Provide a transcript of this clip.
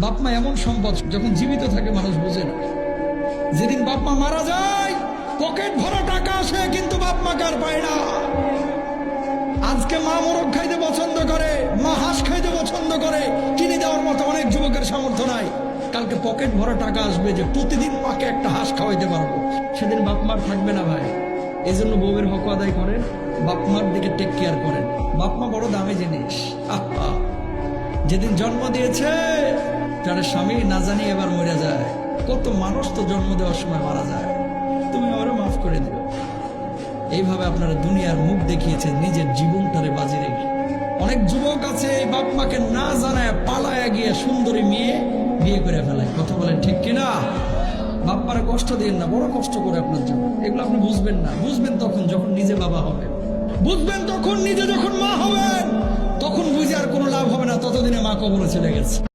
বাপ মা এমন সম্পদ, যখন জীবিত থাকে মানুষ বোঝে না। যেদিন বাপ মা মারা যায় পকেট ভরা টাকা আসে, কিন্তু বাপ মা কার পায় না। আজকে মা মোরগ খাইতে পছন্দ করে, মা হাঁস খাইতে পছন্দ করে, কিনে দেওয়ার মতো অনেক যুবকের সামর্থ্য নাই। কালকে পকেট ভরা টাকা আসবে যে প্রতিদিন মাকে একটা হাঁস খাওয়াইতে পারবো, সেদিন বাপ মার থাকবে না ভাই। এই জন্য বউয়ের হক আদায় করেন, বাপ মার দিকে টেক কেয়ার করেন। বাপ মা বড় দামি জিনিস। আহা, যেদিন জন্ম দিয়েছে তার স্বামী না জানি এবার মরে যায়। কত মানুষ তো জন্ম দেওয়ার সময় মারা যায়, তুমি আমারও মাফ করে দিও। এইভাবে আপনারা দুনিয়ার মুখ দেখিয়েছেন নিজের জীবনটারে বাজি রেখে। অনেক যুবক আছে বাপ মাকে না জানায় পালায় গিয়ে সুন্দরী মেয়ে বিয়ে করে ফেলায়। কথা বলেন ঠিক কিনা? বাপ মারা কষ্ট দিন না, বড় কষ্ট করে আপনার জন্য। এগুলো আপনি বুঝবেন না, বুঝবেন তখন যখন নিজে বাবা হবেন, বুঝবেন তখন নিজে যখন মা হবেন। তখন বুঝে আর কোনো লাভ হবে না, ততদিনে মা কবরে চলে গেছে।